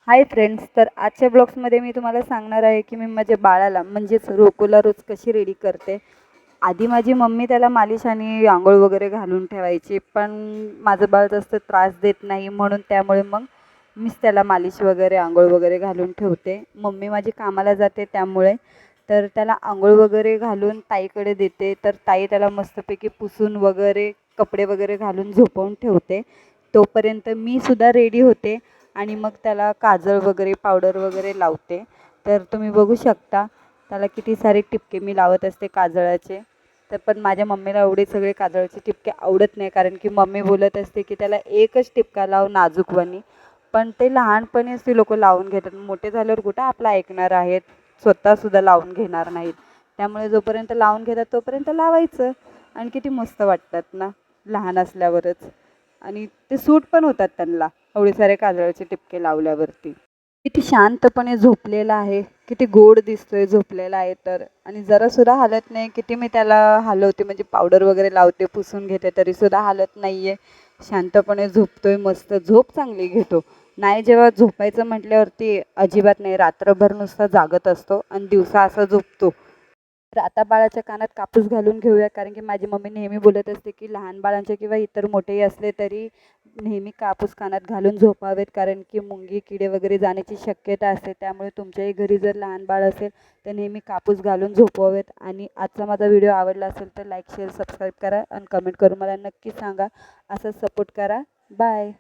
Hi friends, तर आजच्या ब्लॉग्समध्ये मी तुम्हाला सांगणार आहे की मी माझ्या बाळाला म्हणजेच रोकोला रोज कशी रेडी करते. आधी माझी मम्मी त्याला मालिश आणि आंघोळ वगैरे घालून ठेवायची, पण माझं बाळ जास्त त्रास देत नाही म्हणून त्यामुळे मग मीच त्याला मालिश वगैरे आंघोळ वगैरे घालून ठेवते. मम्मी माझी कामाला जाते त्यामुळे तर त्याला आंघोळ वगैरे घालून ताईकडे देते, तर ताई त्याला मस्तपैकी पुसून वगैरे कपडे वगैरे घालून झोपवून ठेवते. तोपर्यंत मी सुद्धा रेडी होते आणि मग त्याला काजळ वगैरे पावडर वगैरे लावते. तर तुम्ही बघू शकता त्याला किती सारे टिपके मी लावत असते काजळाचे. तर पण माझ्या मम्मीला एवढे सगळे काजळाचे टिपके आवडत नाही, कारण की मम्मी बोलत असते की त्याला एकच टिपका लाव नाजूकवानी. पण ते लहानपणीच ती लोकं लावून घेतात, मोठे झाल्यावर कुठं आपलं ऐकणार आहेत, स्वतःसुद्धा लावून घेणार नाहीत. त्यामुळे जोपर्यंत लावून घेतात तोपर्यंत लावायचं. आणि किती मस्त वाटतात ना लहान असल्यावरच, आणि ते सूट पण होतात त्यांना एवढे सारे काजळाचे टिपके लावल्यावरती. किती शांतपणे झोपलेला आहे, किती गोड दिसतोय झोपलेला आहे तर. आणि जरासुद्धा हालत नाही. किती मी त्याला हलवते म्हणजे पावडर वगैरे लावते, पुसून घेते, तरीसुद्धा हालत नाही आहे. शांतपणे झोपतोय, मस्त झोप चांगली घेतो. नाही जेव्हा झोपायचं म्हटल्यावरती अजिबात नाही, रात्रभर नुसता जागत असतो आणि दिवसा असा झोपतो. तर आता बाळाच्या कानात कापूस घालून घेऊया, कारण की माझी मम्मी नेहमी बोलत असते की लहान बाळांचे किंवा इतर मोठेही असले तरी नेहमी कापूस कानात घालून झोपावेत, कारण की मुंगी किडे वगैरे जाण्याची शक्यता असते. त्यामुळे तुमच्याही घरी जर लहान बाळ असेल तर नेहमी कापूस घालून झोपवावेत. आणि आजचा माझा व्हिडिओ आवडला असेल तर लाईक शेअर सबस्क्राईब करा आणि कमेंट करून मला नक्की सांगा. असं सपोर्ट करा. बाय.